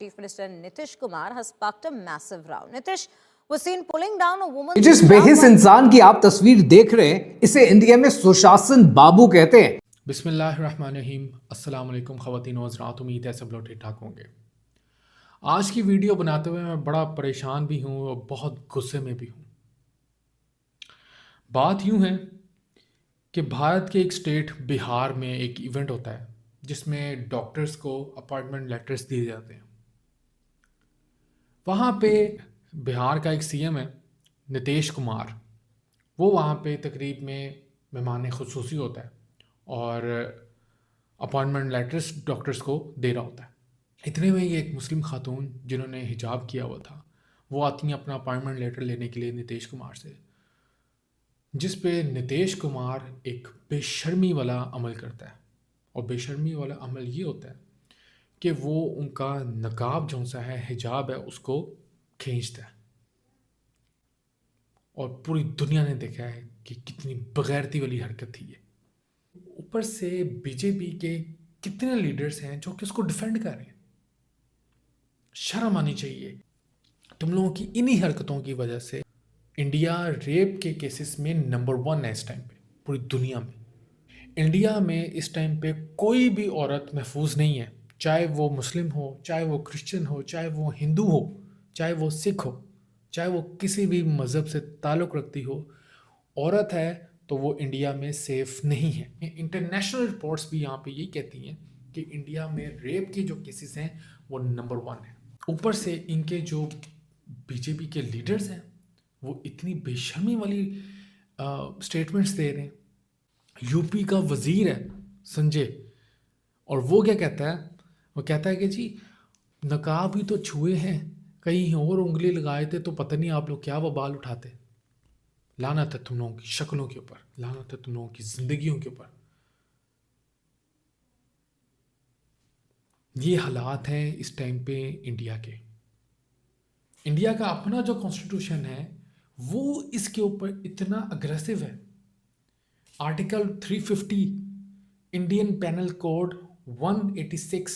Chief Minister Nitish Kumar has sparked a massive row. Nitish was seen pulling down a woman. जिस बेहिस इंसान की आप तस्वीर देख रहे हैं, इसे इंडिया में सुशासन बाबू कहते हैं। बिस्मिल्लाहिर्रहमानिर्रहीम, अस्सलाम वालेकुम ख़वातीन व हज़रात, उम्मीद है सब लोग ठीक ठाक होंगे। आज की वीडियो बनाते हुए मैं बड़ा परेशान भी हूँ और बहुत गुस्से में भी हूँ। बात यूँ है कि भारत के एक स्टेट बिहार में एक इवेंट होता है जिसमें डॉक्टर्स को अपॉइंटमेंट लेटर्स दिए जाते हैं। वहाँ पे बिहार का एक सीएम है नीतीश कुमार, वो वहाँ पे तकरीब में मेहमान खुसूसी होता है और अपॉइंटमेंट लेटर्स डॉक्टर्स को दे रहा होता है। इतने में ही एक मुस्लिम खातून जिन्होंने हिजाब किया हुआ था, वो आती हैं अपना अपॉइंटमेंट लेटर लेने के लिए नीतीश कुमार से, जिस पे नीतीश कुमार एक बेशर्मी वाला अमल करता है। और बेशर्मी वाला अमल ये होता है कि वो उनका नकाब जो सा है, हिजाब है, उसको खींचता है। और पूरी दुनिया ने देखा है कि कितनी बगैरती वाली हरकत थी ये। ऊपर से बीजेपी के कितने लीडर्स हैं जो कि उसको डिफेंड कर रहे हैं। शर्म आनी चाहिए। तुम लोगों की इन्हीं हरकतों की वजह से इंडिया रेप के केसेस में नंबर 1 है इस टाइम पे पूरी दुनिया में। इंडिया में इस टाइम पे कोई भी औरत महफूज नहीं है, चाहे वो मुस्लिम हो, चाहे वो क्रिश्चियन हो, चाहे वो हिंदू हो, चाहे वो सिख हो, चाहे वो किसी भी मज़हब से ताल्लुक़ रखती हो। औरत है तो वो इंडिया में सेफ़ नहीं है। इंटरनेशनल रिपोर्ट्स भी यहाँ पे यही कहती हैं कि इंडिया में रेप के जो केसेस हैं वो नंबर 1 है। ऊपर से इनके जो बीजेपी के लीडर्स हैं वो इतनी बेशर्मी वाली स्टेटमेंट्स दे रहे हैं। यूपी का वज़ीर है संजय, और वो क्या कहता है, वो कहता है कि जी नकाब ही तो छुए हैं, कहीं और उंगली लगाए थे तो पता नहीं आप लोग क्या वबाल उठाते। लानत है तुम लोगों की शक्लों के ऊपर, लानत है तुम लोगों की ज़िंदगियों के ऊपर। ये हालात हैं इस टाइम पे इंडिया के। इंडिया का अपना जो कॉन्स्टिट्यूशन है वो इसके ऊपर इतना अग्रेसिव है। आर्टिकल 350 इंडियन पेनल कोड 186,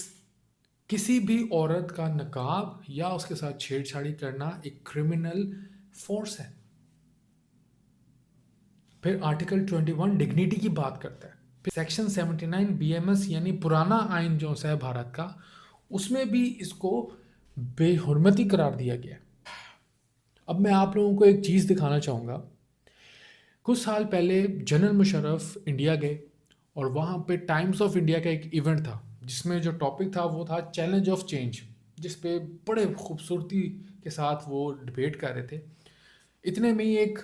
किसी भी औरत का नकाब या उसके साथ छेड़छाड़ी करना एक क्रिमिनल फोर्स है। फिर आर्टिकल 21 डिग्निटी की बात करता है। फिर सेक्शन 79 BMS यानी पुराना आइन जो है भारत का, उसमें भी इसको बेहुरमती करार दिया गया। अब मैं आप लोगों को एक चीज़ दिखाना चाहूँगा। कुछ साल पहले जनरल मुशर्रफ इंडिया गए और वहाँ पे टाइम्स ऑफ इंडिया का एक इवेंट था जिसमें जो टॉपिक था वो था चैलेंज ऑफ चेंज, जिस पे बड़े खूबसूरती के साथ वो डिबेट कर रहे थे। इतने में ही एक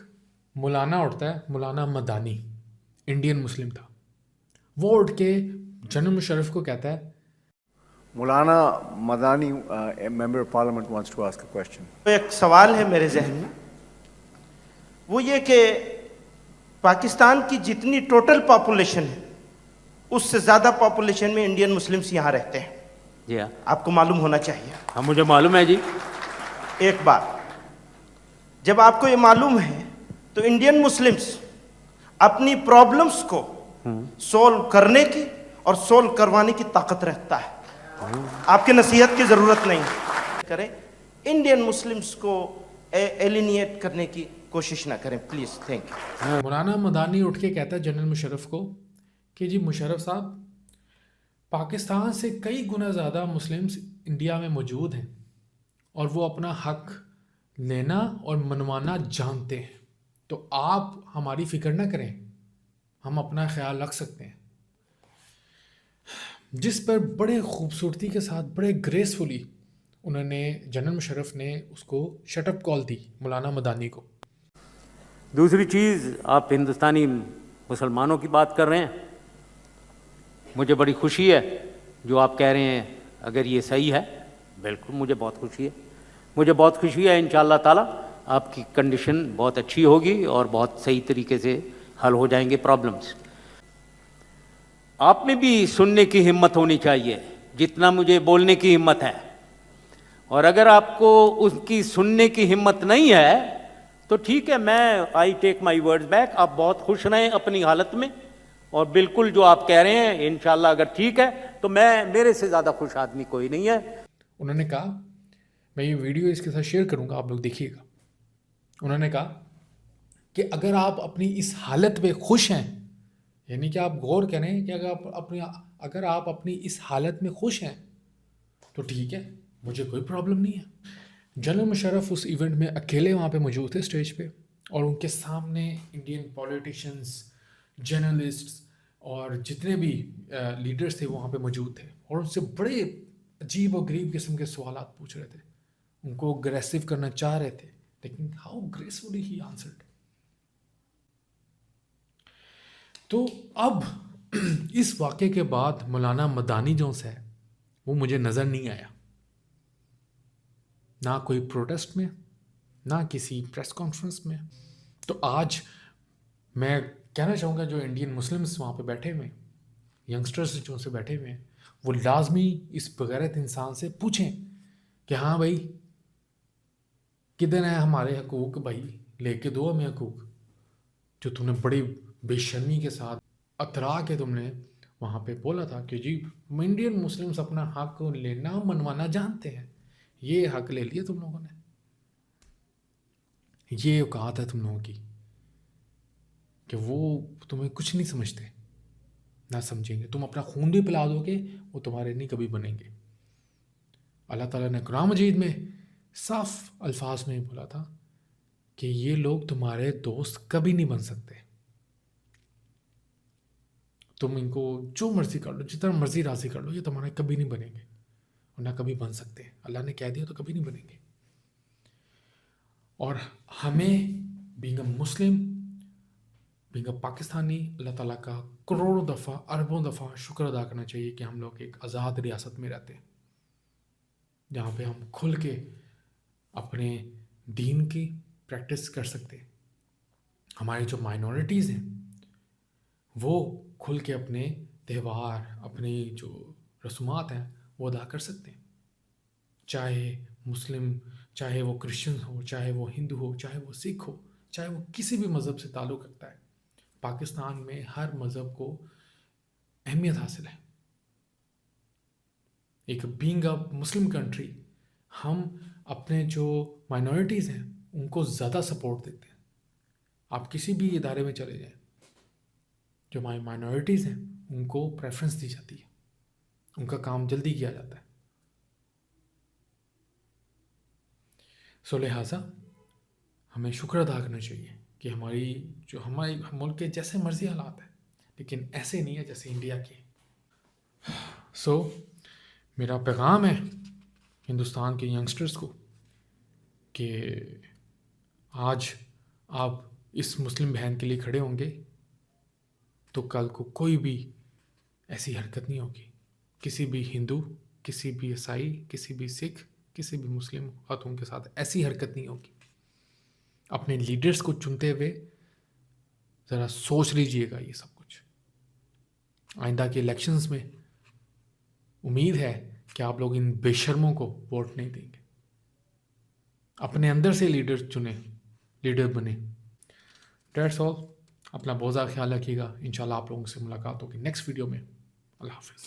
मौलाना उठता है, मौलाना मदानी, इंडियन मुस्लिम था। वो उठ के जनरल मुशर्रफ को कहता है, मौलाना Madani, member of parliament wants to ask a question. एक सवाल है मेरे जहन में, वो ये कि पाकिस्तान की जितनी टोटल पॉपुलेशन है उससे ज़्यादा पॉपुलेशन में इंडियन मुस्लिम्स यहाँ रहते हैं। जी हाँ, आपको मालूम होना चाहिए। हाँ मुझे मालूम है जी। एक बात, जब आपको ये मालूम है तो इंडियन मुस्लिम्स अपनी प्रॉब्लम्स को सोल्व करने की और सोल्व करवाने की ताकत रखता है। आपके नसीहत की ज़रूरत नहीं करें, इंडियन मुस्लिम्स को एलिनिएट करने की कोशिश ना करें प्लीज़। Thank you. मौलाना मदानी उठ के कहता है जनरल मुशर्रफ को कि जी मुशर्रफ साहब, पाकिस्तान से कई गुना ज़्यादा मुस्लिम्स इंडिया में मौजूद हैं और वो अपना हक लेना और मनवाना जानते हैं, तो आप हमारी फ़िक्र ना करें, हम अपना ख्याल रख सकते हैं। जिस पर बड़े खूबसूरती के साथ, बड़े ग्रेसफुली उन्होंने, जनरल मुशर्रफ ने उसको शटअप कॉल दी मौलाना मदानी को। दूसरी चीज़, आप हिंदुस्तानी मुसलमानों की बात कर रहे हैं, मुझे बड़ी खुशी है जो आप कह रहे हैं। अगर ये सही है, बिल्कुल मुझे बहुत खुशी है। मुझे बहुत खुशी है, इंशाअल्लाह ताला आपकी कंडीशन बहुत अच्छी होगी और बहुत सही तरीके से हल हो जाएंगे प्रॉब्लम्स। आप में भी सुनने की हिम्मत होनी चाहिए जितना मुझे बोलने की हिम्मत है, और अगर आपको उसकी सुनने की हिम्मत नहीं है तो ठीक है, मैं I take my words back. आप बहुत खुश रहें अपनी हालत में, और बिल्कुल जो आप कह रहे हैं इंशाल्लाह अगर ठीक है तो मैं, मेरे से ज़्यादा खुश आदमी कोई नहीं है। انہوں نے کہا, میں یہ ویڈیو اس کے ساتھ شیئر کروں گا, آپ لوگ دیکھیے گا. انہوں نے کہا کہ اگر آپ اپنی اس حالت میں خوش ہیں, یعنی کہ آپ غور کریں کہ اگر آپ اپنی اس حالت میں خوش ہیں تو ٹھیک ہے, مجھے کوئی پرابلم نہیں ہے. جنرل مشرف اس ایونٹ میں اکیلے وہاں پہ موجود تھے اسٹیج پہ, اور ان کے سامنے انڈین پولیٹیشینس, جرنلسٹس اور جتنے بھی لیڈرز تھے وہاں پہ موجود تھے, اور ان سے بڑے عجیب و غریب قسم کے سوالات پوچھ رہے تھے, ان کو اگریسو کرنا چاہ رہے تھے, لیکن ہاؤ گریسفلی ہی آنسرڈ. تو اب اس واقعے کے بعد مولانا مدانی جو ہے وہ مجھے نظر نہیں آیا, نہ کوئی پروٹیسٹ میں, نہ کسی پریس کانفرنس میں. تو آج میں کہنا چاہوں گا جو انڈین مسلمس وہاں پہ بیٹھے ہوئے, ینگسٹرز جو سے بیٹھے ہوئے ہیں, وہ لازمی اس بغیرت انسان سے پوچھیں کہ ہاں بھائی کدھر ہیں ہمارے حقوق, بھائی لے کے دو ہمیں حقوق, جو تم نے بڑی بے شرمی کے ساتھ اترا کے تم نے وہاں پہ بولا تھا کہ جی انڈین مسلمس اپنا حق لینا منوانا جانتے ہیں. یہ حق لے لیا تم لوگوں نے, یہ اوقات ہے تم لوگوں کی کہ وہ تمہیں کچھ نہیں سمجھتے, نہ سمجھیں گے. تم اپنا خون بھی پلا دو گے, وہ تمہارے نہیں کبھی بنیں گے. اللہ تعالیٰ نے قرآن مجید میں صاف الفاظ میں بولا تھا کہ یہ لوگ تمہارے دوست کبھی نہیں بن سکتے. تم ان کو جو مرضی کر لو, جتنا مرضی راضی کر لو, یہ تمہارے کبھی نہیں بنیں گے اور نہ کبھی بن سکتے. اللہ نے کہہ دیا تو کبھی نہیں بنیں گے. اور ہمیں being a Muslim, being a Pakistani, اللہ تعالیٰ کا کروڑوں دفعہ, اربوں دفعہ شکر ادا کرنا چاہیے کہ ہم لوگ ایک آزاد ریاست میں رہتے ہیں, جہاں پہ ہم کھل کے اپنے دین کی پریکٹس کر سکتے ہیں. ہماری جو مائنورٹیز ہیں وہ کھل کے اپنے تہوار, اپنی جو رسومات ہیں وہ ادا کر سکتے ہیں, چاہے مسلم, چاہے وہ کرسچن ہو, چاہے وہ ہندو ہو, چاہے وہ سکھ ہو, چاہے وہ کسی بھی مذہب سے تعلق رکھتا ہے. پاکستان میں ہر مذہب کو اہمیت حاصل ہے. ایک بینگ اے مسلم کنٹری ہم اپنے جو مائنورٹیز ہیں ان کو زیادہ سپورٹ دیتے ہیں. آپ کسی بھی ادارے میں چلے جائیں, جو ہماری مائنورٹیز ہیں ان کو پریفرنس دی جاتی ہے, ان کا کام جلدی کیا جاتا ہے. سو لہٰذا ہمیں شکر ادا کرنا چاہیے کہ ہمارے ملک کے جیسے مرضی حالات ہیں, لیکن ایسے نہیں ہے جیسے انڈیا کے. سو میرا پیغام ہے ہندوستان کے ینگسٹرز کو کہ آج آپ اس مسلم بہن کے لیے کھڑے ہوں گے تو کل کو کوئی بھی ایسی حرکت نہیں ہوگی. کسی بھی ہندو, کسی بھی عیسائی, کسی بھی سکھ, کسی بھی مسلم خاتون کے ساتھ ایسی حرکت نہیں ہوگی. اپنے لیڈرز کو چنتے ہوئے ذرا سوچ لیجئے گا یہ سب کچھ. آئندہ کے الیکشنز میں امید ہے کہ آپ لوگ ان بے شرموں کو ووٹ نہیں دیں گے. اپنے اندر سے لیڈر چنیں, لیڈر بنیں. That's all. اپنا بہت زیادہ خیال رکھیے گا. انشاءاللہ آپ لوگوں سے ملاقات ہوگی نیکسٹ ویڈیو میں. اللہ حافظ.